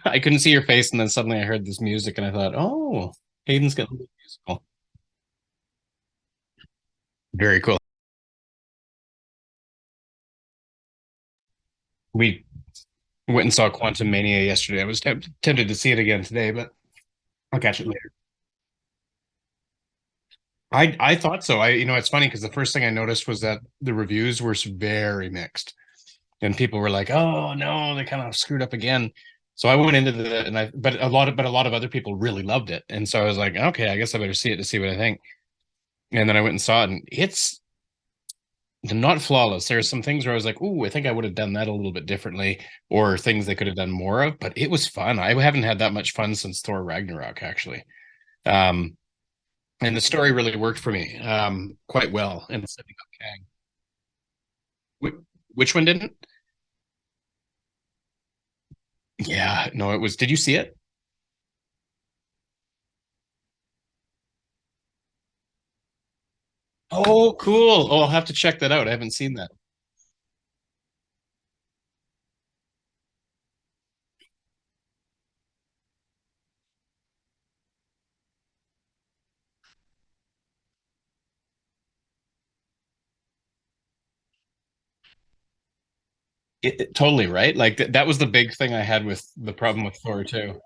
I couldn't see your face, and then suddenly I heard this music, and I thought, "Oh, Hayden's getting a musical." Very cool. We went and saw Quantum Mania yesterday. I was tempted to see it again today, but I'll catch it later. I thought so. It's funny because the first thing I noticed was that the reviews were very mixed, and people were like, "Oh no, they kind of screwed up again." So I went into the and I but a lot of other people really loved it, and so I was like, "Okay, I guess I better see it to see what I think." And then I went and saw it, and it's not flawless. There are some things where I was like, "Ooh, I think I would have done that a little bit differently," or things they could have done more of. But it was fun. I haven't had that much fun since Thor Ragnarok, actually. Um, and the story really worked for me quite well in setting up Kang. Which one didn't? Yeah, no, it was. Did you see it? Oh, cool. Oh, I'll have to check that out. I haven't seen that. Totally right. Like that was the big thing I had with the problem with Thor too.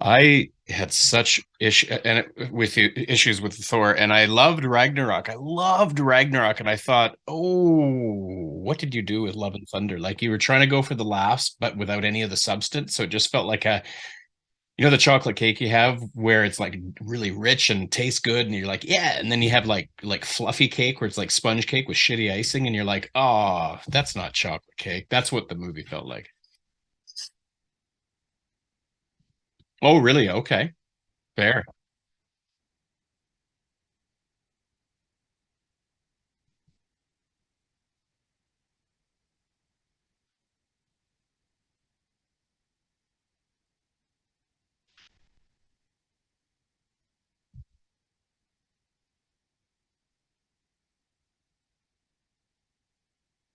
I had such issues with Thor, and I loved Ragnarok. I loved Ragnarok, and I thought, oh, what did you do with Love and Thunder? Like you were trying to go for the laughs, but without any of the substance. So it just felt like the chocolate cake you have where it's like really rich and tastes good, and you're like, yeah, and then you have like fluffy cake where it's like sponge cake with shitty icing, and you're like, oh, that's not chocolate cake. That's what the movie felt like. Oh, really? Okay, fair.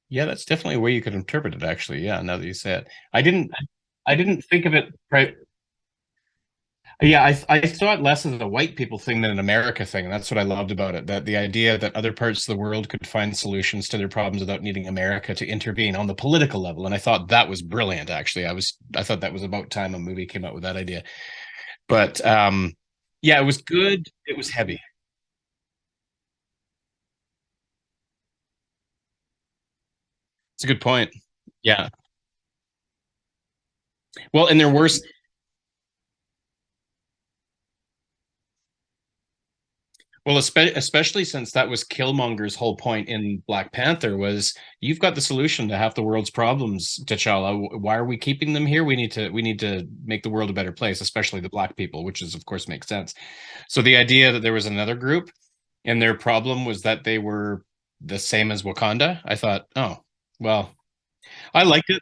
Yeah, that's definitely a way you could interpret it, actually. Yeah, now that you say it. I didn't think of it right. Yeah, I saw it less as a white people thing than an America thing. And that's what I loved about it. That the idea that other parts of the world could find solutions to their problems without needing America to intervene on the political level. And I thought that was brilliant, actually. I thought that was about time a movie came out with that idea. But yeah, it was good. It was heavy. It's a good point. Yeah. Well, and there were Well, especially since that was Killmonger's whole point in Black Panther was you've got the solution to half the world's problems, T'Challa. Why are we keeping them here? We need to make the world a better place, especially the black people, which is of course makes sense. So the idea that there was another group and their problem was that they were the same as Wakanda, I thought, oh, well, I liked it.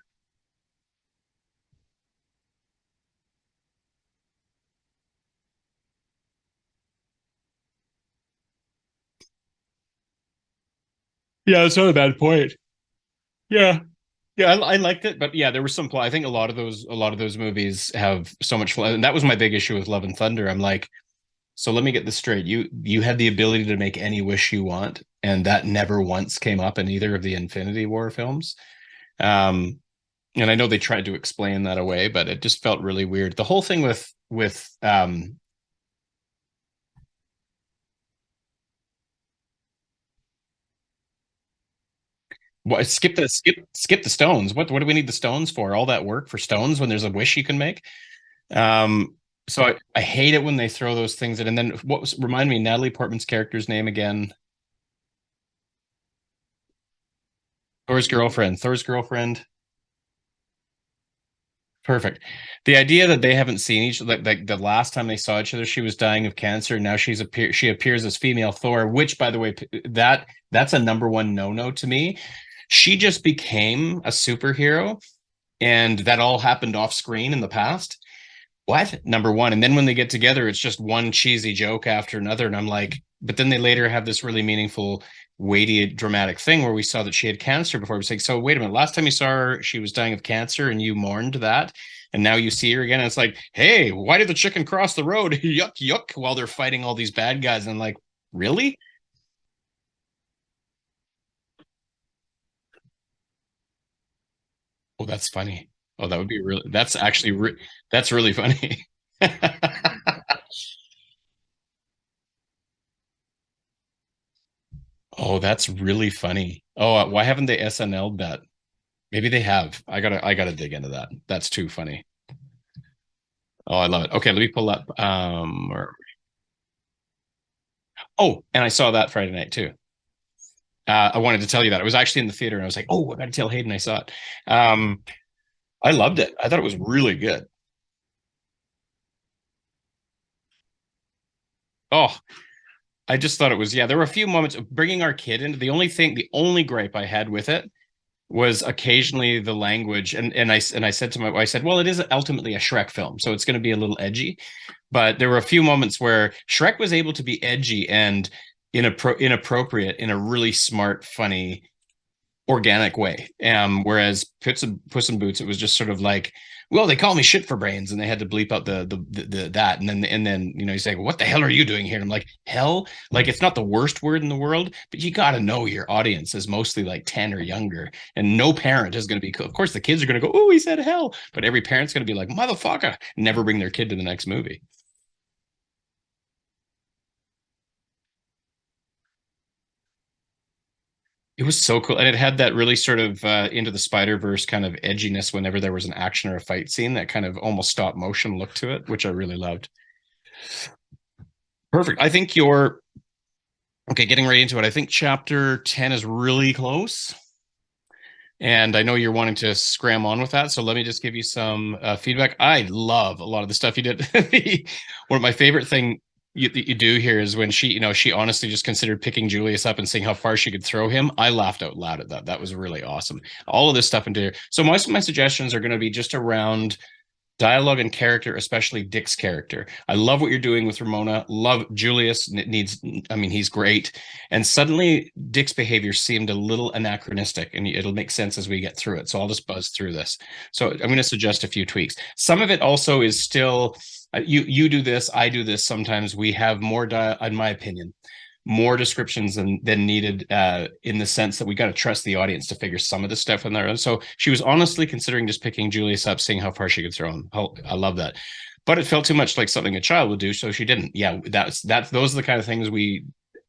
Yeah, it's not a bad point. Yeah. Yeah, I liked it, but yeah, there was some plot. I think a lot of those movies have so much flaw, and that was my big issue with Love and Thunder. I'm like, so let me get this straight. You had the ability to make any wish you want, and that never once came up in either of the Infinity War films. Um, and I know they tried to explain that away, but it just felt really weird. The whole thing with what skip the stones. What do we need the stones for? All that work for stones when there's a wish you can make? So I hate it when they throw those things in. And then remind me Natalie Portman's character's name again? Thor's girlfriend. Perfect. The idea that they haven't seen each like the last time they saw each other, she was dying of cancer. Now she appears as female Thor, which by the way, that's a number one no-no to me. She just became a superhero, and that all happened off screen in the past. what? Number one. And then when they get together, it's just one cheesy joke after another. And I'm like, but then they later have this really meaningful, weighty, dramatic thing where we saw that she had cancer before. I was like, so wait a minute, last time you saw her, she was dying of cancer and you mourned that. And now you see her again. And it's like, hey, why did the chicken cross the road? Yuck, yuck, while they're fighting all these bad guys. And I'm like, really? Oh, that's funny. Oh, that would be really, that's actually, that's really funny. Oh, that's really funny. Oh, why haven't they SNL'd that? Maybe they have. I gotta dig into that. That's too funny. Oh, I love it. Okay, let me pull up. Oh, and I saw that Friday night too. I wanted to tell you that. I was actually in the theater and I was like, oh, I gotta tell Hayden I saw it. I loved it. I thought it was really good. Oh, I just thought it was, yeah, there were a few moments of bringing our kid into the only gripe I had with it was occasionally the language. And I said to my wife, I said, well, it is ultimately a Shrek film, so it's going to be a little edgy. But there were a few moments where Shrek was able to be edgy and inappropriate in a really smart, funny, organic way. Whereas Puss in Boots, it was just sort of like, well, they call me shit for brains, and they had to bleep out the that, and then you say, well, what the hell are you doing here? And I'm like, hell, like it's not the worst word in the world, but you got to know your audience is mostly like 10 or younger, and no parent is going to be. Of course, the kids are going to go, oh, he said hell, but every parent's going to be like, motherfucker, never bring their kid to the next movie. It was so cool. And it had that really sort of into the Spider-Verse kind of edginess whenever there was an action or a fight scene, that kind of almost stop motion look to it, which I really loved. Perfect. I think you're okay, getting right into it. I think chapter 10 is really close. And I know you're wanting to scram on with that. So let me just give you some feedback. I love a lot of the stuff you did. One of my favorite thing you do here is when she honestly just considered picking Julius up and seeing how far she could throw him. I laughed out loud at that. That was really awesome. All of this stuff into here. So most of my suggestions are going to be just around dialogue and character, especially Dick's character. I love what you're doing with Ramona. Love Julius needs, I mean, he's great. And suddenly Dick's behavior seemed a little anachronistic, and it'll make sense as we get through it. So I'll just buzz through this. So I'm going to suggest a few tweaks. Some of it also is still, you do this, I do this. Sometimes we have more, in my opinion, more descriptions than needed in the sense that we got to trust the audience to figure some of the stuff in there. And so she was honestly considering just picking Julius up, seeing how far she could throw him. Oh, I love that. But it felt too much like something a child would do, so she didn't. Yeah, that's those are the kind of things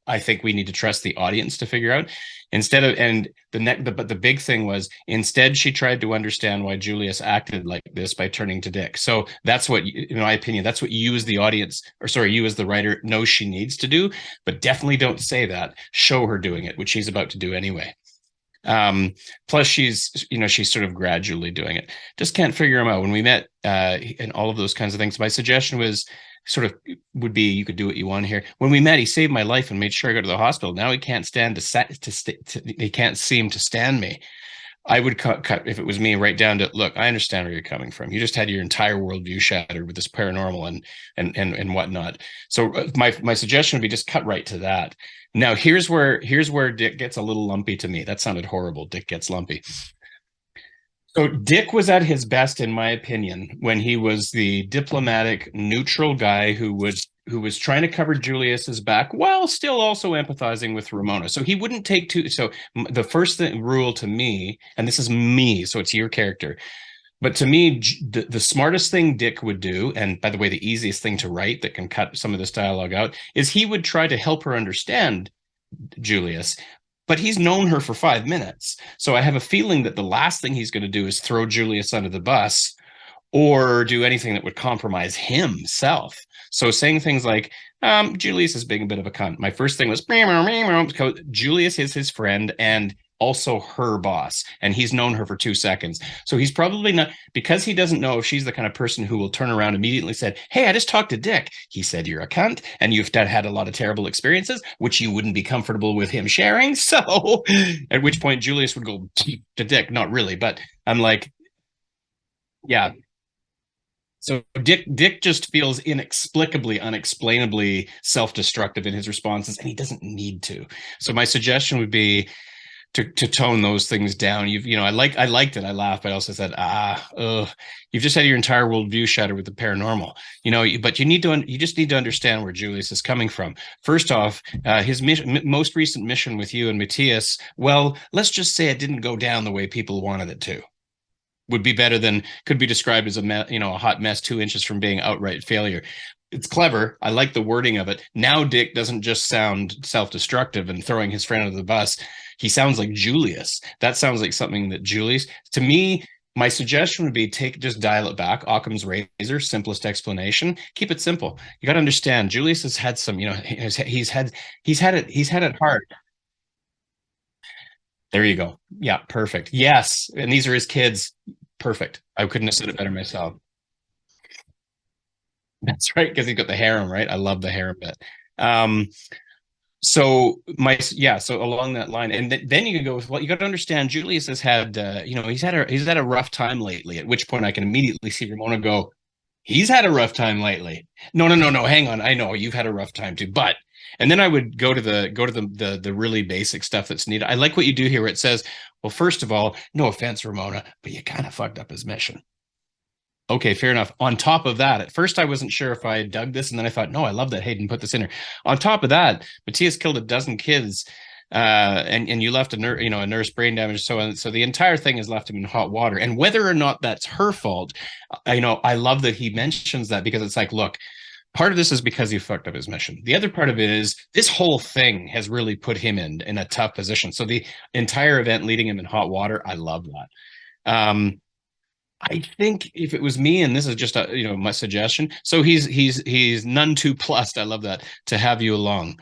I think we need to trust the audience to figure out. Instead of and the neck, but the big thing was instead she tried to understand why Julius acted like this by turning to Dick. So that's what, in my opinion, that's what you as the audience, or sorry, you as the writer knows she needs to do. But definitely don't say that. Show her doing it, which she's about to do anyway. Um, Plus she's sort of gradually doing it. Just can't figure him out. When we met, and all of those kinds of things, my suggestion was sort of would be you could do what you want here. When we met, he saved my life and made sure I go to the hospital. Now he can't stand he can't seem to stand me. I would cut if it was me right down to, look, I understand where you're coming from. You just had your entire worldview shattered with this paranormal and whatnot. So my suggestion would be just cut right to that. Now here's where Dick gets a little lumpy to me. That sounded horrible. Dick gets lumpy. So Dick was at his best, in my opinion, when he was the diplomatic, neutral guy who was trying to cover Julius's back while still also empathizing with Ramona. So he wouldn't take two. So the first rule to me, and this is me, so it's your character, but to me, the smartest thing Dick would do, and by the way, the easiest thing to write that can cut some of this dialogue out, is he would try to help her understand Julius, but he's known her for 5 minutes. So I have a feeling that the last thing he's going to do is throw Julius under the bus or do anything that would compromise himself. So saying things like, Julius is being a bit of a cunt. My first thing was, Julius is his friend and also her boss, and he's known her for 2 seconds. So he's probably not, because he doesn't know if she's the kind of person who will turn around immediately said, hey, I just talked to Dick. He said you're a cunt and you've had a lot of terrible experiences, which you wouldn't be comfortable with him sharing. So at which point Julius would go to Dick. Not really, but I'm like, yeah, So Dick just feels inexplicably, unexplainably self-destructive in his responses, and he doesn't need to. So my suggestion would be to tone those things down. I liked it. I laughed, but I also said, you've just had your entire worldview shattered with the paranormal. But you just need to understand where Julius is coming from. First off, his most recent mission with you and Matthias, well, let's just say it didn't go down the way people wanted it to. Would be better than could be described as a hot mess 2 inches from being outright failure. It's clever. I like the wording of it. Now Dick doesn't just sound self-destructive and throwing his friend under the bus. He sounds like Julius. That sounds like something that Julius, to me, my suggestion would be just dial it back. Occam's razor, simplest explanation. Keep it simple. You got to understand. Julius has had some, he's had it hard. There you go. Yeah, perfect. Yes, and these are his kids. Perfect. I couldn't have said it better myself. That's right, because he's got the harem, right? I love the harem bit. Um, so along that line, and then you can go with, well, you got to understand Julius has had he's had a rough time lately, at which point I can immediately see Ramona go, he's had a rough time lately. No, hang on, I know you've had a rough time too, but, and then I would go to the really basic stuff that's needed. I like what you do here where it says, well, first of all, no offense, Ramona, but you kind of fucked up his mission. Okay, fair enough. On top of that, at first I wasn't sure if I dug this, and then I thought, no, I love that Hayden put this in here. On top of that, Matthias killed a dozen kids, and you left a nurse brain damage, so on. So the entire thing has left him in hot water. And whether or not that's her fault, I love that he mentions that, because it's like, look, part of this is because he fucked up his mission. The other part of it is this whole thing has really put him in a tough position. So the entire event leading him in hot water, I love that. I think if it was me, and this is just my suggestion. So he's none too plussed. I love that, to have you along.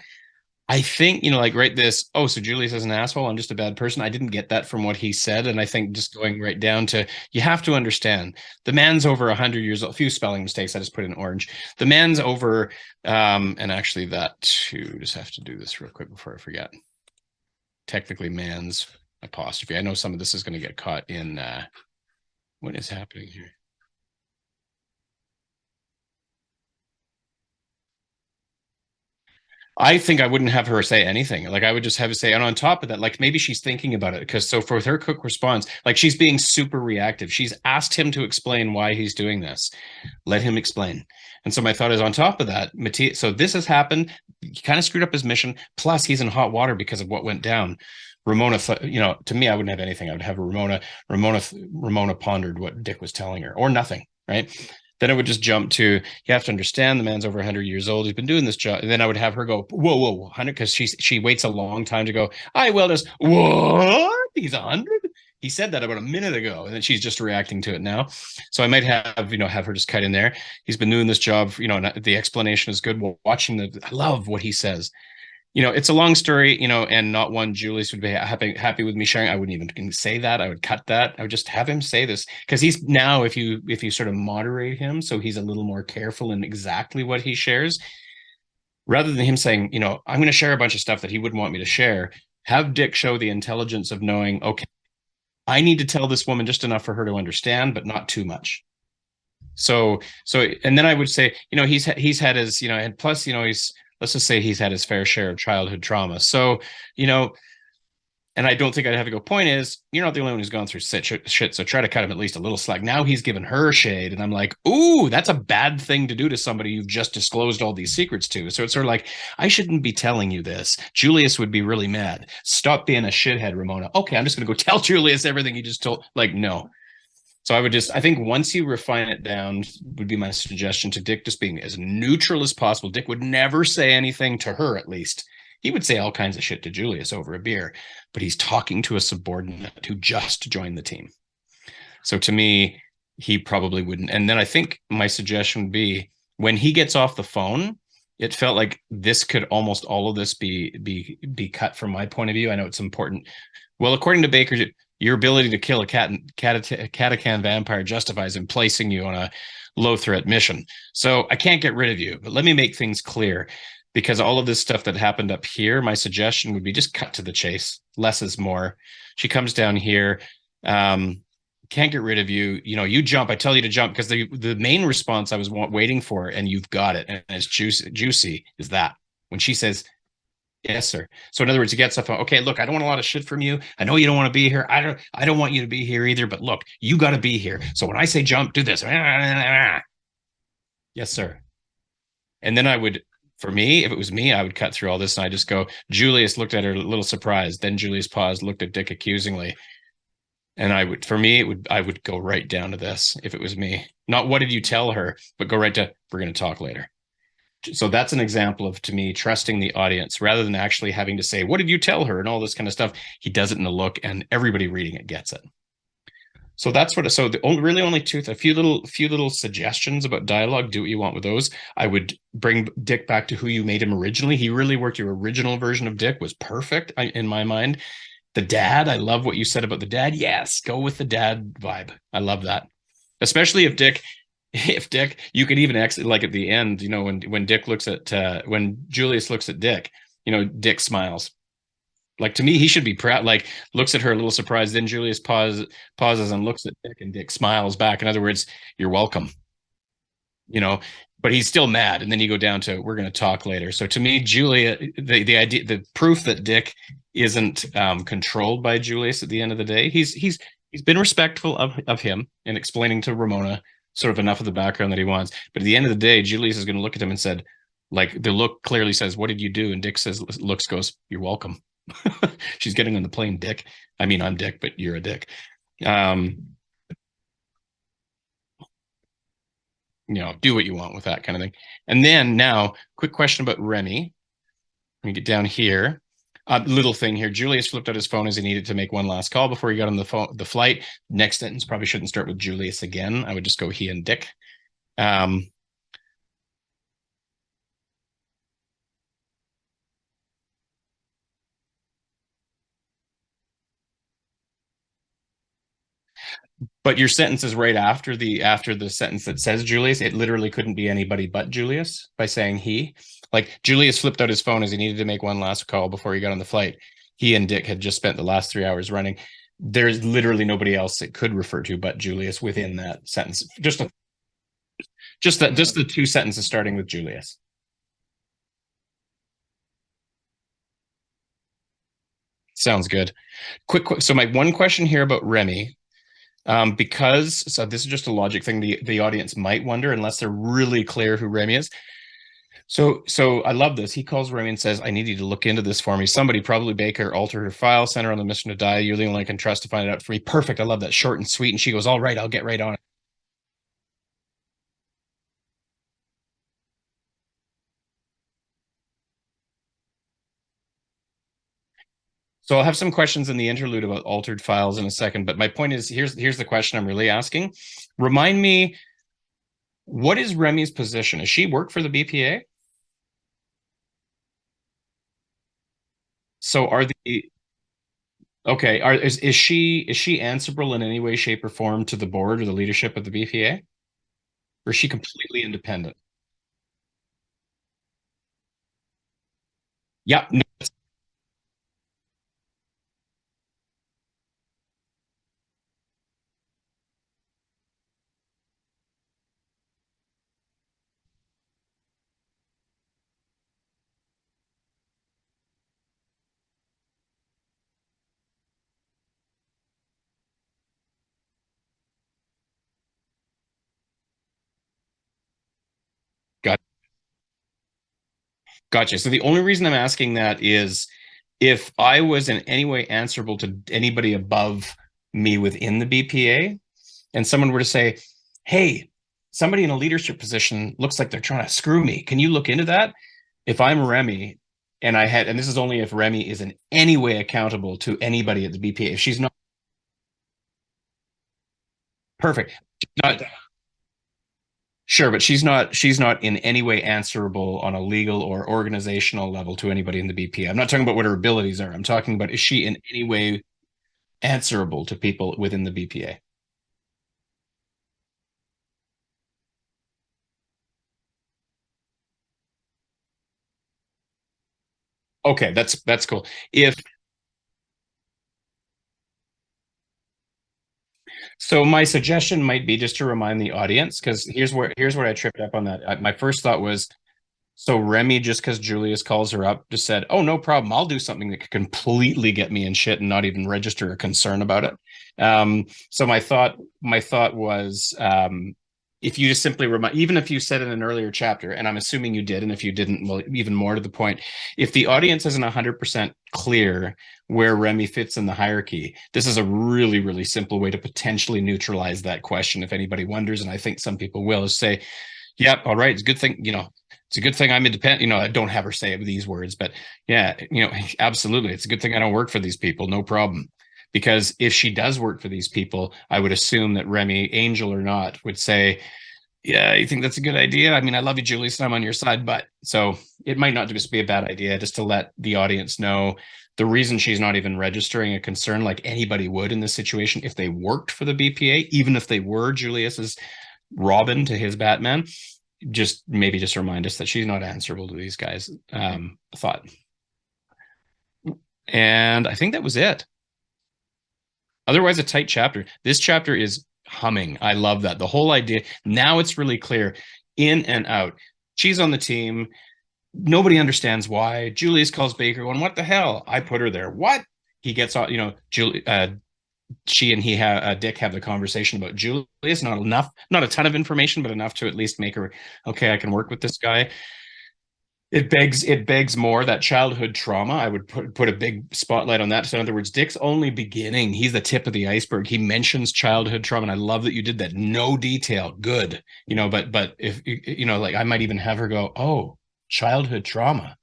I think, like, right this, oh, so Julius is an asshole, I'm just a bad person. I didn't get that from what he said. And I think just going right down to, you have to understand the man's over 100 years old. A few spelling mistakes. I just put in orange. The man's over, and actually that too, just have to do this real quick before I forget. Technically man's apostrophe. I know some of this is going to get caught in, what is happening here? I think I wouldn't have her say anything. Like, I would just have to say, and on top of that, like, maybe she's thinking about it. Because so for her quick response, like, she's being super reactive. She's asked him to explain why he's doing this. Let him explain. And so my thought is, on top of that, Matthias, so this has happened. He kind of screwed up his mission. Plus, he's in hot water because of what went down. Ramona, to me, I wouldn't have anything. I would have Ramona pondered what Dick was telling her, or nothing, right? Then I would just jump to, you have to understand the man's over 100 years old. He's been doing this job. And then I would have her go, whoa, 100, because she waits a long time to go, I will just, what? He's 100? He said that about a minute ago, and then she's just reacting to it now. So I might have her just cut in there. He's been doing this job, and the explanation is good. I love what he says. It's a long story, and not one Julius would be happy with me sharing. I wouldn't even say that. I would cut that. I would just have him say this, because he's now, if you sort of moderate him, so he's a little more careful in exactly what he shares, rather than him saying, I'm going to share a bunch of stuff that he wouldn't want me to share. Have Dick show the intelligence of knowing, okay, I need to tell this woman just enough for her to understand, but not too much. And then I would say, he's had his, and plus, let's just say he's had his fair share of childhood trauma. So, and I don't think I'd have to go, point is, you're not the only one who's gone through shit. So try to cut him at least a little slack. Now he's given her shade. And I'm like, ooh, that's a bad thing to do to somebody you've just disclosed all these secrets to. So it's sort of like, I shouldn't be telling you this. Julius would be really mad. Stop being a shithead, Ramona. Okay, I'm just going to go tell Julius everything you just told. Like, no. So I think once you refine it down, would be my suggestion to Dick, just being as neutral as possible. Dick would never say anything to her, at least. He would say all kinds of shit to Julius over a beer, but he's talking to a subordinate who just joined the team. So to me, he probably wouldn't. And then I think my suggestion would be, when he gets off the phone, it felt like this could almost all of this be cut from my point of view. I know it's important. Well, according to Baker, your ability to kill a Catachan vampire justifies him placing you on a low threat mission. So I can't get rid of you, but let me make things clear, because all of this stuff that happened up here, my suggestion would be just cut to the chase. Less is more. She comes down here. can't get rid of you. You know, you jump. I tell you to jump because the main response I was waiting for, and you've got it, and it's juicy, is that when she says, "Yes, sir." So in other words, he gets up. Okay, look, I don't want a lot of shit from you. I know you don't want to be here. I don't want you to be here either. But look, you got to be here. So when I say jump, do this. Yes, sir. And then I would, for me, if it was me, I would cut through all this and I just go, Julius looked at her a little surprised. Then Julius paused, looked at Dick accusingly. And I would, for me, I would go right down to this if it was me. Not what did you tell her, but go right to, we're going to talk later. So that's an example of, to me, trusting the audience rather than actually having to say, what did you tell her? And all this kind of stuff. He does it in the look and everybody reading it gets it. So that's what. So the only, really only two, a few little suggestions about dialogue. Do what you want with those. I would bring Dick back to who you made him originally. He really worked. Your original version of Dick was perfect in my mind. The dad, I love what you said about the dad. Yes, go with the dad vibe. I love that, especially if Dick. If Dick, you could even exit like at the end. You know, when Dick looks at when Julius looks at Dick. You know, Dick smiles like to me, he should be proud. Like looks at her a little surprised. Then Julius pauses and looks at Dick, and Dick smiles back. In other words, you're welcome. You know, but he's still mad. And then you go down to we're going to talk later. So to me, Julia, the idea, the proof that Dick isn't controlled by Julius at the end of the day. He's been respectful of him in explaining to Ramona sort of enough of the background that he wants. But at the end of the day, Julius is going to look at him and said, like the look clearly says, "What did you do?" And Dick says, looks goes, "You're welcome." She's getting on the plane, Dick. I mean, I'm Dick, but you're a dick. Um, do what you want with that kind of thing. And then now, quick question about Remy. Let me get down here. Little thing here. Julius flipped out his phone as he needed to make one last call before he got on the flight. Next sentence probably shouldn't start with Julius again. I would just go he and Dick. Um, but your sentence is right after the sentence that says Julius. It literally couldn't be anybody but Julius by saying he. Like Julius flipped out his phone as he needed to make one last call before he got on the flight. He and Dick had just spent the last 3 hours running. There's literally nobody else it could refer to but Julius within that sentence. Just the two sentences starting with Julius. Sounds good. Quick. So my one question here about Remy, because so this is just a logic thing. The audience might wonder unless they're really clear who Remy is. So I love this. He calls Remy and says, "I need you to look into this for me. Somebody, probably Baker, altered her file, sent her on the mission to die. You're the only one I can trust to find it out for me." Perfect. I love that, short and sweet. And she goes, "All right, I'll get right on it." So I'll have some questions in the interlude about altered files in a second. But my point is, here's the question I'm really asking. Remind me, what is Remy's position? Does she work for the BPA? So are the Okay, is she answerable in any way, shape, or form to the board or the leadership of the BPA? Or is she completely independent? Yeah, no, got gotcha. So the only reason I'm asking that is if I was in any way answerable to anybody above me within the BPA, and someone were to say, "Hey, somebody in a leadership position looks like they're trying to screw me. Can you look into that?" If I'm Remy and this is only if Remy is in any way accountable to anybody at the BPA. If she's not perfect, not sure, but she's not in any way answerable on a legal or organizational level to anybody in the BPA. I'm not talking about what her abilities are. I'm talking about is she in any way answerable to people within the BPA? Okay, that's cool. If So my suggestion might be just to remind the audience, because here's where I tripped up on that. My first thought was, so Remy, just because Julius calls her up, just said, "Oh, no problem. I'll do something that could completely get me in shit and not even register a concern about it." So my thought was, if you just simply remind, even if you said in an earlier chapter, and I'm assuming you did, and if you didn't, well, even more to the point, if the audience isn't 100% clear where Remy fits in the hierarchy, this is a really, really simple way to potentially neutralize that question. If anybody wonders, and I think some people will, is say, "Yep, all right, it's a good thing, it's a good thing I'm independent." I don't have her say these words, but yeah, absolutely. It's a good thing I don't work for these people. No problem. Because if she does work for these people, I would assume that Remy, angel or not, would say, "Yeah, you think that's a good idea? I mean, I love you, Julius, and I'm on your side." But so it might not just be a bad idea just to let the audience know the reason she's not even registering a concern like anybody would in this situation if they worked for the BPA, even if they were Julius's Robin to his Batman, just maybe just remind us that she's not answerable to these guys. Thought. And I think that was it. Otherwise, a tight chapter. This chapter is humming. I love that. The whole idea. Now it's really clear in and out. She's on the team. Nobody understands why. Julius calls Baker going, "What the hell? I put her there." What? He gets on, she and Dick have the conversation about Julius. Not enough, not a ton of information, but enough to at least make her, okay, I can work with this guy. It begs more that childhood trauma. I would put a big spotlight on that. So in other words, Dick's only beginning. He's the tip of the iceberg. He mentions childhood trauma, and I love that you did that. No detail, good. But if like I might even have her go, "Oh, childhood trauma.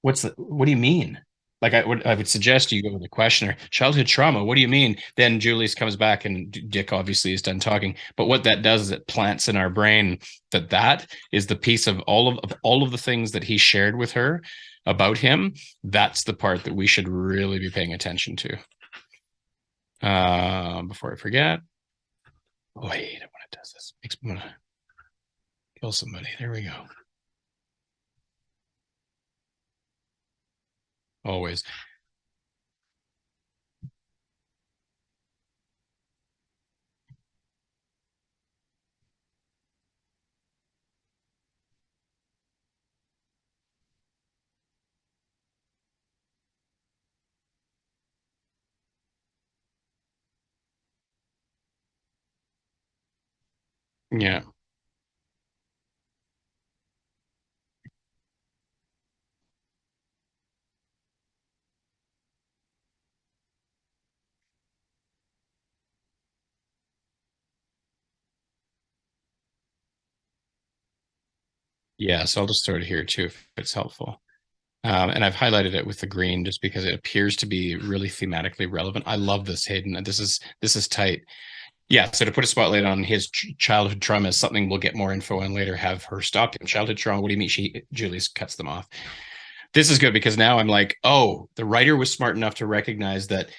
What do you mean?" Like I would suggest you go with the questioner. "Childhood trauma. What do you mean?" Then Julius comes back and Dick obviously is done talking. But what that does is it plants in our brain that is the piece of all of the things that he shared with her about him. That's the part that we should really be paying attention to. Before I forget. Oh, I hate it when it does this. Makes me want to kill somebody. There we go. Always. Yeah. Yeah. So I'll just throw it here too if it's helpful. And I've highlighted it with the green just because it appears to be really thematically relevant. I love this, Hayden. This is tight. Yeah. So to put a spotlight on his childhood trauma is something we'll get more info on later. Have her stop him. Childhood trauma. What do you mean? Julius cuts them off. This is good because now I'm like, oh, the writer was smart enough to recognize that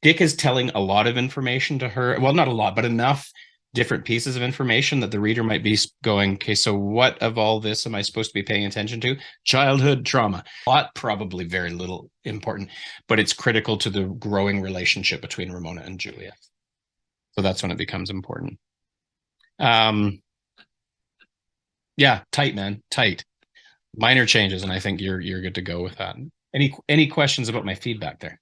Dick is telling a lot of information to her. Well, not a lot, but enough different pieces of information that the reader might be going, okay, so what of all this am I supposed to be paying attention to? Childhood trauma. A lot, probably very little important, but it's critical to the growing relationship between Ramona and Julia. So that's when it becomes important. Um, yeah, tight, man, tight. Minor changes, and I think you're good to go with that. Any questions about my feedback there?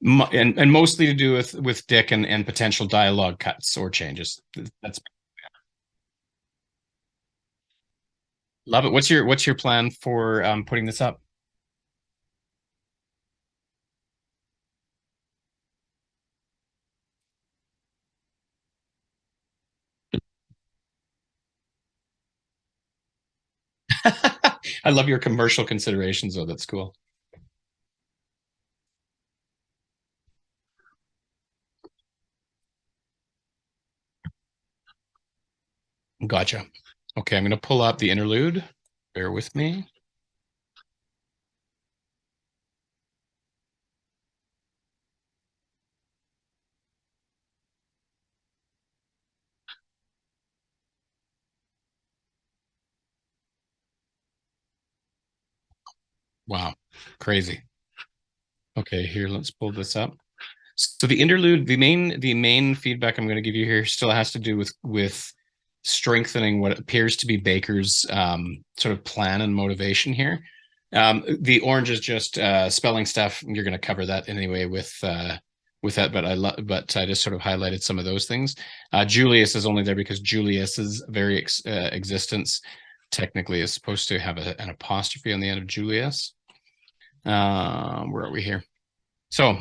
And mostly to do with Dick and potential dialogue cuts or changes. That's love it. What's your plan for putting this up? I love your commercial considerations, though. That's cool. Gotcha. Okay, I'm going to pull up the interlude. Bear with me. Wow, crazy. Okay, here, let's pull this up. So the interlude, the main feedback I'm going to give you here still has to do with strengthening what appears to be Baker's sort of plan and motivation here. The orange is just spelling stuff. You're going to cover that anyway with that, but I just sort of highlighted some of those things. Julius is only there because Julius's very existence technically is supposed to have an apostrophe on the end of Julius. Where are we here? So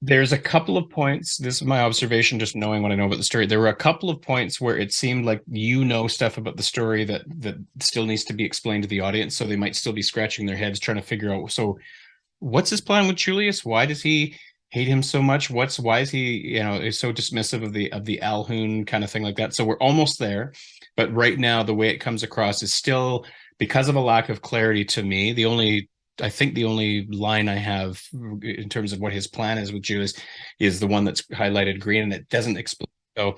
there's a couple of points. This is my observation, just knowing what I know about the story. There were a couple of points where it seemed like you know stuff about the story that still needs to be explained to the audience, so they might still be scratching their heads trying to figure out. So, what's his plan with Julius? Why does he hate him so much? Why is he is so dismissive of the Alhoun kind of thing like that? So we're almost there, but right now the way it comes across is still because of a lack of clarity to me. The only line I have in terms of what his plan is with Julius is the one that's highlighted green, and it doesn't explain. So,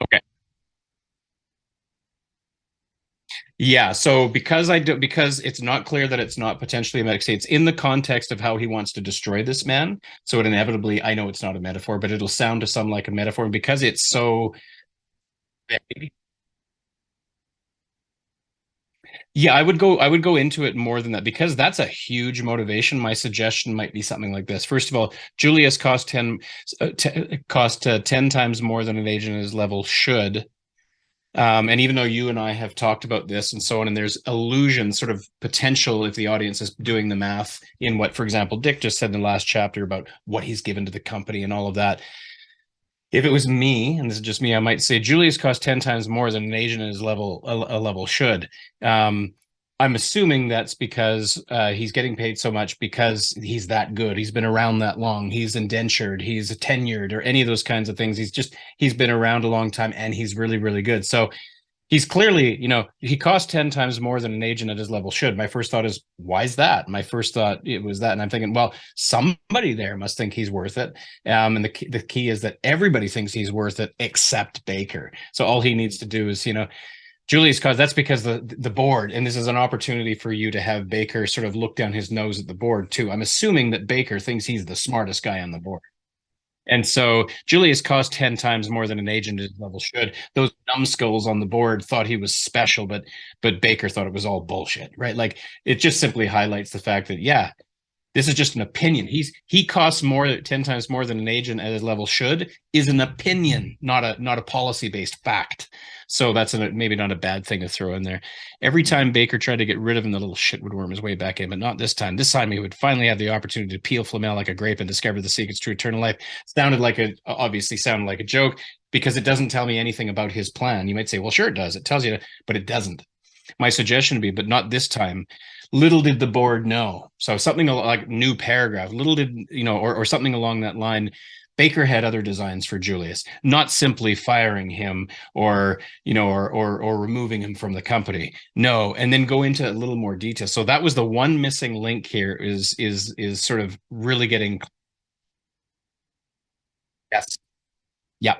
okay. Yeah, so because it's not clear that it's not potentially a metaphor, it's in the context of how he wants to destroy this man. So it inevitably, I know it's not a metaphor, but it'll sound to some like a metaphor. And because it's so vague, yeah, I would go into it more than that because that's a huge motivation. My suggestion might be something like this. First of all, Julius cost 10 times more than an agent at his level should. And even though you and I have talked about this and so on, and there's illusion, sort of potential if the audience is doing the math in what, for example, Dick just said in the last chapter about what he's given to the company and all of that. If it was me, and this is just me, I might say Julius costs 10 times more than an agent at his level, a level should. I'm assuming that's because he's getting paid so much because he's that good. He's been around that long. He's indentured. He's tenured, or any of those kinds of things. He's been around a long time, and he's really really good. So he's clearly, he costs 10 times more than an agent at his level should. My first thought is, why is that? My first thought it was that. And I'm thinking, well, somebody there must think he's worth it. And the key is that everybody thinks he's worth it except Baker. So all he needs to do is, Julius cause that's because the board, and this is an opportunity for you to have Baker sort of look down his nose at the board too. I'm assuming that Baker thinks he's the smartest guy on the board. And so Julius cost 10 times more than an agent at his level should. Those numbskulls on the board thought he was special, but Baker thought it was all bullshit, right? Like it just simply highlights the fact that, yeah, this is just an opinion. He costs more 10 times more than an agent at his level should is an opinion, not a policy based fact. So that's maybe not a bad thing to throw in there. Every time Baker tried to get rid of him, the little shit would worm his way back in, but not this time. This time he would finally have the opportunity to peel Flamel like a grape and discover the secrets to eternal life. Obviously sounded like a joke because it doesn't tell me anything about his plan. You might say, well, sure it does. It tells you, but it doesn't. My suggestion would be, but not this time. Little did the board know. So something like new paragraph, little did, or something along that line. Baker had other designs for Julius, not simply firing him or removing him from the company. No, and then go into a little more detail. So that was the one missing link here is sort of really getting. Yes. Yeah.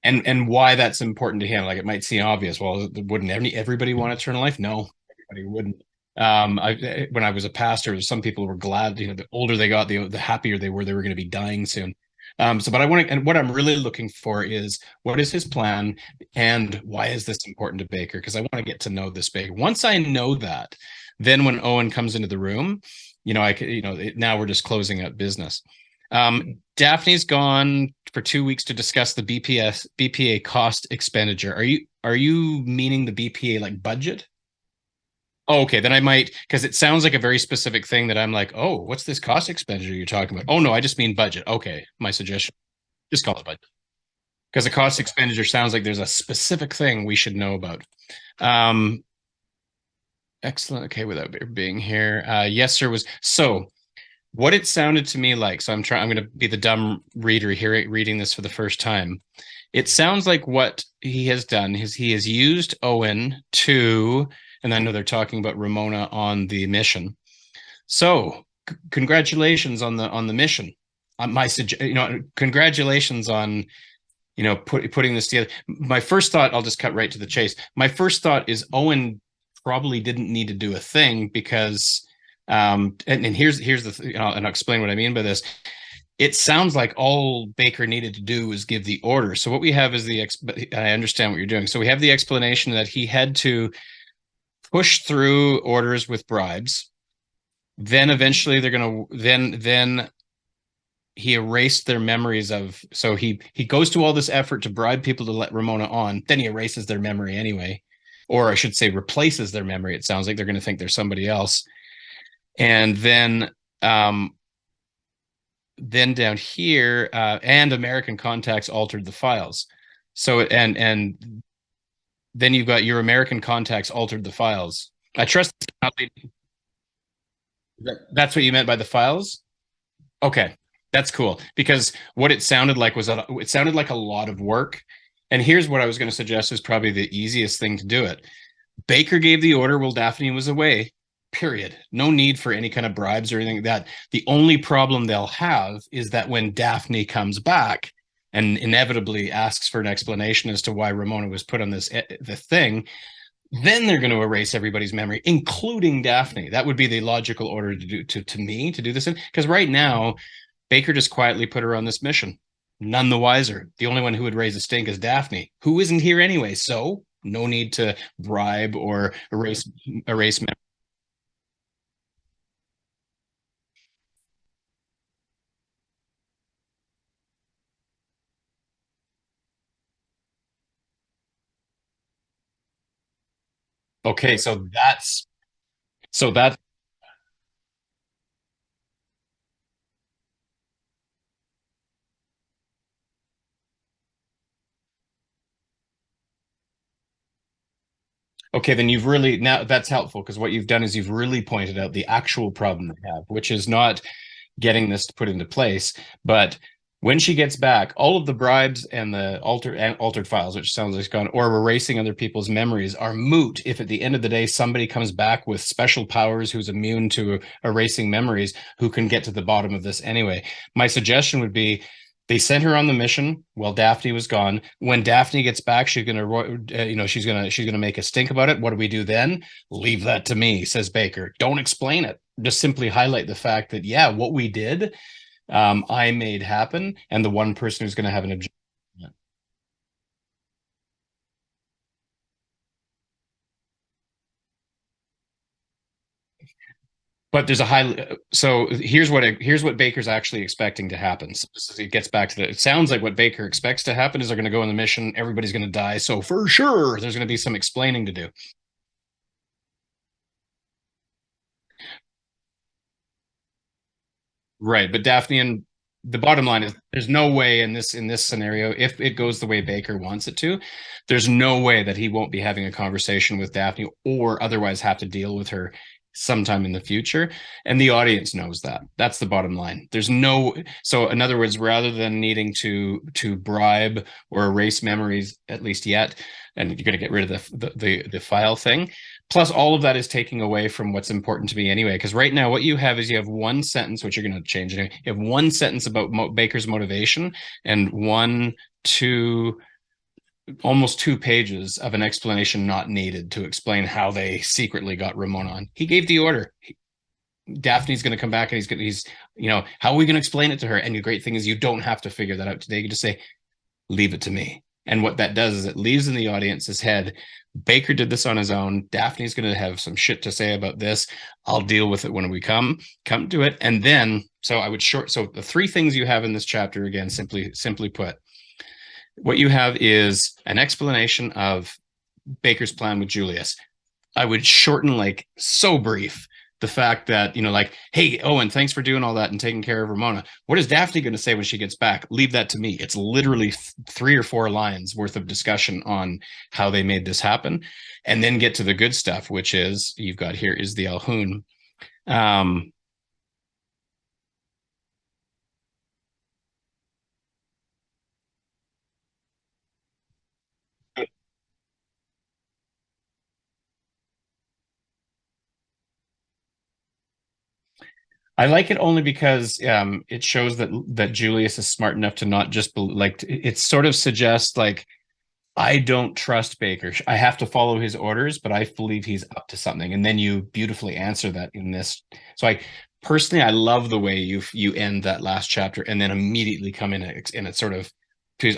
And why that's important to him. Like it might seem obvious. Well, wouldn't everybody want eternal life? No, everybody wouldn't. When I was a pastor, some people were glad. The older they got, the happier they were going to be dying soon. But I want to, and what I'm really looking for is what is his plan and why is this important to Baker? Because I want to get to know this Baker. Once I know that, then when Owen comes into the room, now we're just closing up business. Daphne's gone for 2 weeks to discuss the BPA cost expenditure. Are you meaning the BPA like budget? Oh, okay, then I might because it sounds like a very specific thing that I'm like, oh, what's this cost expenditure you're talking about? Oh no, I just mean budget. Okay, my suggestion, just call it budget because the cost expenditure sounds like there's a specific thing we should know about. Um, Excellent. Okay, without being here, yes, sir. Was so what it sounded to me like. So I'm going to be the dumb reader here, reading this for the first time. It sounds like what he has done is he has used Owen to, and I know they're talking about Ramona on the mission. So congratulations on the mission. congratulations on putting this together. My first thought, I'll just cut right to the chase. My first thought is Owen probably didn't need to do a thing because, and here's and I'll explain what I mean by this. It sounds like all Baker needed to do was give the order. So what we have is I understand what you're doing. So we have the explanation that he had to push through orders with bribes. Then eventually they're gonna then he erased their memories of, so he goes to all this effort to bribe people to let Ramona on, then he erases their memory anyway, or I should say replaces their memory. It sounds like they're going to think they're somebody else. And then down here, and American contacts altered the files. So and then you've got your American contacts altered the files. I trust that's what you meant by the files. Okay, that's cool because what it sounded like was it sounded like a lot of work. And here's what I was going to suggest is probably the easiest thing to do it. Baker gave the order while Daphne was away. Period. No need for any kind of bribes or anything like that. The only problem they'll have is that when Daphne comes back and inevitably asks for an explanation as to why Ramona was put on the thing, then they're going to erase everybody's memory, including Daphne. That would be the logical order to do to me to do this in. Because right now, Baker just quietly put her on this mission. None the wiser. The only one who would raise a stink is Daphne, who isn't here anyway. So no need to bribe or erase memory. Okay, so that okay, then you've really now that's helpful because what you've done is you've really pointed out the actual problem they have, which is not getting this put into place. But when she gets back, all of the bribes and the altered files, which sounds like it's gone, or erasing other people's memories, are moot if at the end of the day somebody comes back with special powers who's immune to erasing memories, who can get to the bottom of this anyway. My suggestion would be they sent her on the mission while Daphne was gone. When Daphne gets back, she's gonna make a stink about it. What do we do then? Leave that to me, says Baker. Don't explain it. Just simply highlight the fact that yeah, what we did, I made happen, and the one person who's going to have an objection. But there's a high. So here's what Baker's actually expecting to happen. So it gets back to the. It sounds like what Baker expects to happen is they're going to go on the mission. Everybody's going to die. So for sure, there's going to be some explaining to do. Right, but Daphne and the bottom line is there's no way in this scenario, if it goes the way Baker wants it to, there's no way that he won't be having a conversation with Daphne or otherwise have to deal with her sometime in the future. And the audience knows that. That's the bottom line. There's no so in other words, rather than needing to bribe or erase memories, at least yet, and you're going to get rid of the file thing, plus all of that is taking away from what's important to me anyway, because right now what you have is you have one sentence, which you're going to change anyway. You have one sentence about Baker's motivation and two almost 2 pages of an explanation not needed to explain how they secretly got Ramon on. He gave the order. Daphne's going to come back and he's how are we going to explain it to her? And the great thing is you don't have to figure that out today. You just say leave it to me. And what that does is it leaves in the audience's head, Baker did this on his own. Daphne's going to have some shit to say about this. I'll deal with it when we come to it. And then, so I would so the three things you have in this chapter, again, simply put, what you have is an explanation of Baker's plan with Julius. I would shorten, like, so brief, the fact that, like, hey, Owen, thanks for doing all that and taking care of Ramona. What is Daphne going to say when she gets back? Leave that to me. It's literally 3 or 4 lines worth of discussion on how they made this happen. And then get to the good stuff, which is you've got here is the Alhoun. Um, I like it only because it shows that Julius is smart enough to not just like it sort of suggests like I don't trust Baker. I have to follow his orders, but I believe he's up to something. And then you beautifully answer that in this. So I personally, I love the way you end that last chapter and then immediately come in and it sort of,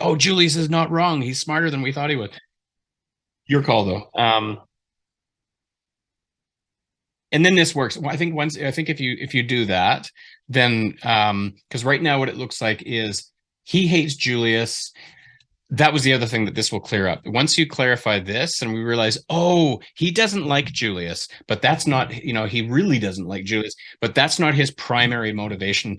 oh, Julius is not wrong. He's smarter than we thought he was. Your call though. And then this works. Well, I think if you do that, then because right now what it looks like is he hates Julius. That was the other thing that this will clear up. Once you clarify this and we realize, oh, he doesn't like Julius, but that's not, he really doesn't like Julius, but that's not his primary motivation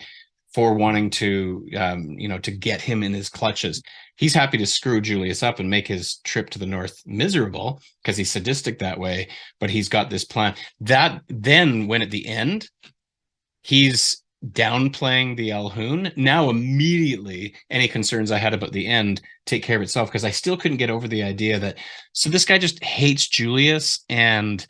for wanting to, to get him in his clutches. He's happy to screw Julius up and make his trip to the North miserable because he's sadistic that way, but he's got this plan. That then, when at the end, he's downplaying the Alhoun. Now, immediately, any concerns I had about the end take care of itself because I still couldn't get over the idea that so this guy just hates Julius and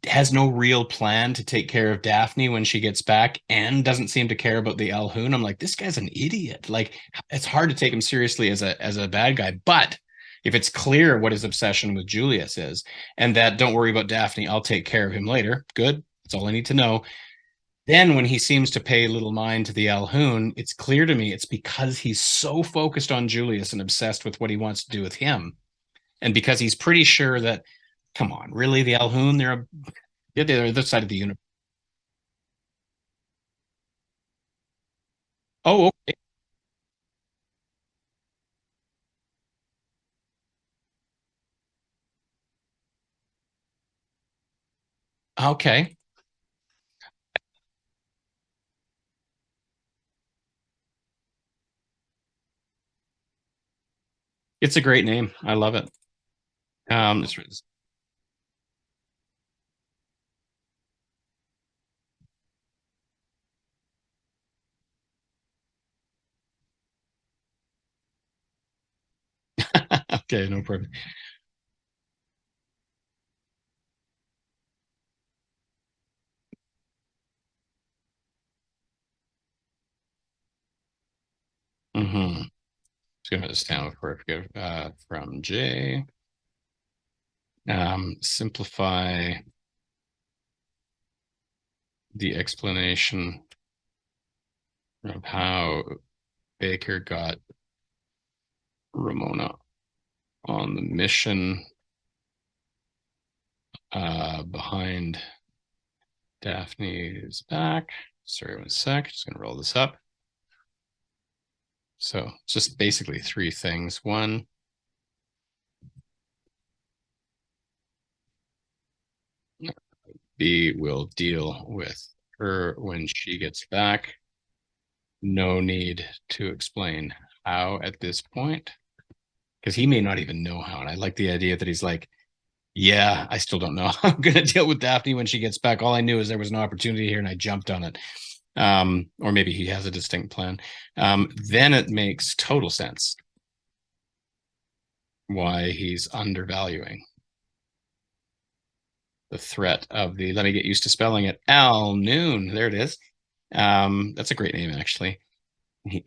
has no real plan to take care of Daphne when she gets back and doesn't seem to care about the Alhoun. I'm like, this guy's an idiot. Like, it's hard to take him seriously as a bad guy. But if it's clear what his obsession with Julius is, and that don't worry about Daphne, I'll take care of him later. Good. That's all I need to know. Then when he seems to pay little mind to the Alhoun, it's clear to me it's because he's so focused on Julius and obsessed with what he wants to do with him. And because he's pretty sure that, come on, really, the Alhoun, they're the other side of the universe. Oh, okay. It's a great name. I love it. It's, okay, no problem. Mm-hmm. Just gonna put this down before I forget. From Jay. Simplify the explanation of how Baker got Ramona on the mission behind Daphne's back. Sorry, 1 sec. Just gonna roll this up. So just basically three things. One, B will deal with her when she gets back. No need to explain how at this point, because he may not even know how. And I like the idea that he's like, yeah, I still don't know. I'm going to deal with Daphne when she gets back. All I knew is there was an opportunity here and I jumped on it. Or maybe he has a distinct plan. Then it makes total sense why he's undervaluing the threat of the, let me get used to spelling it, Al Noon. There it is. That's a great name, actually. He,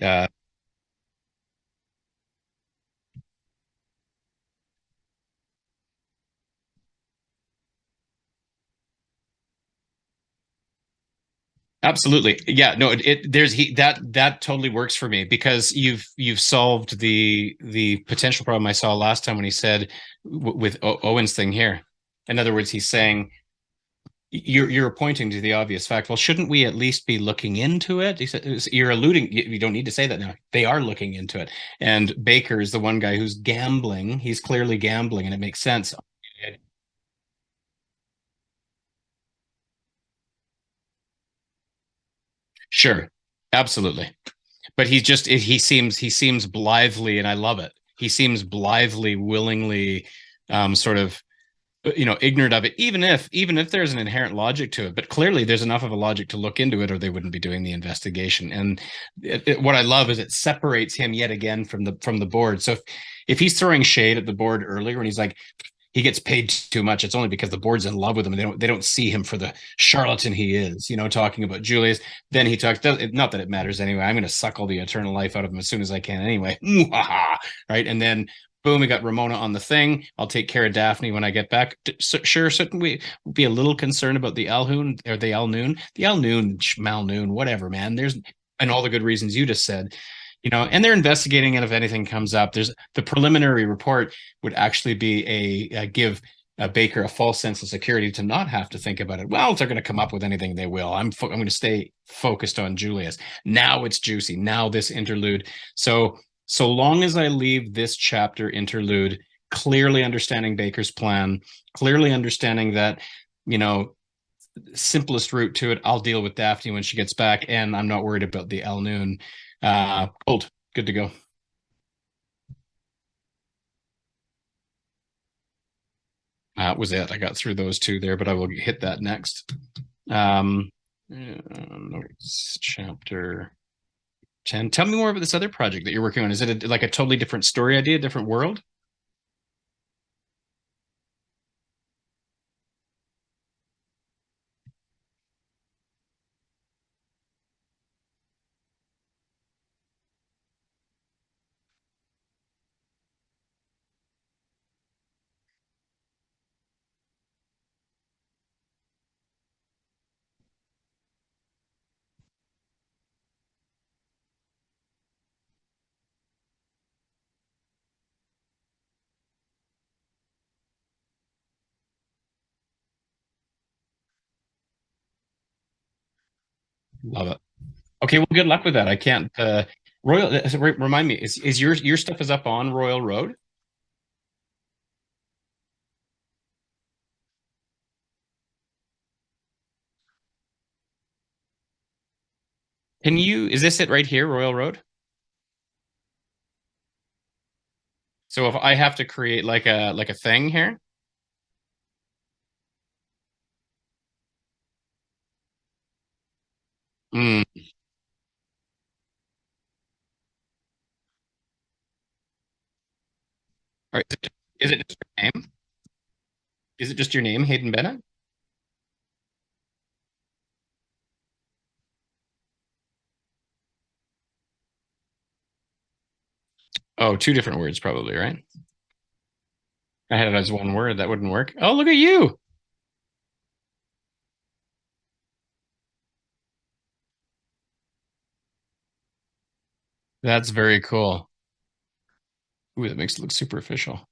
absolutely. Yeah, no, there's that totally works for me because you've solved the potential problem I saw last time when he said with Owen's thing here. In other words, he's saying you're pointing to the obvious fact. Well, shouldn't we at least be looking into it? He said, you're alluding, you don't need to say that now. They are looking into it. And Baker is the one guy who's gambling. He's clearly gambling, and it makes sense. Sure. Absolutely. But he seems blithely, and I love it. He seems blithely, willingly, sort of ignorant of it, even if there's an inherent logic to it. But clearly there's enough of a logic to look into it or they wouldn't be doing the investigation. And what I love is it separates him yet again from the board. So if he's throwing shade at the board earlier and he's like, he gets paid too much. It's only because the board's in love with him and they don't see him for the charlatan he is, talking about Julius. Then he talks, not that it matters anyway. I'm going to suck all the eternal life out of him as soon as I can anyway. Right. And then boom, we got Ramona on the thing. I'll take care of Daphne when I get back. Sure, shouldn't we be a little concerned about the Alhoon or the Alnoon? The Alnoon, Malnoon, whatever, man. There's and all the good reasons you just said. And they're investigating, and if anything comes up, there's the preliminary report would actually be a give Baker a false sense of security to not have to think about it. Well, if they're going to come up with anything, they will. I'm going to stay focused on Julius. Now it's juicy. Now this interlude. So long as I leave this chapter interlude clearly understanding Baker's plan, clearly understanding that, simplest route to it, I'll deal with Daphne when she gets back, and I'm not worried about the El Noon. Cold, good to go. Was it? I got through those two there, but I will hit that next. Um, chapter 10. Tell me more about this other project that you're working on. Is it like a totally different story idea, different world? Love it. Okay, well, good luck with that. I can't. Royal, remind me, is your stuff is up on Royal Road? Is this it right here, Royal Road? So if I have to create like a thing here, mm, all right, is it just your name? Is it just your name, Hayden Bennett? Oh, two different words probably, right? I had it as one word. That wouldn't work. Oh, look at you. That's very cool. Ooh, that makes it look super official.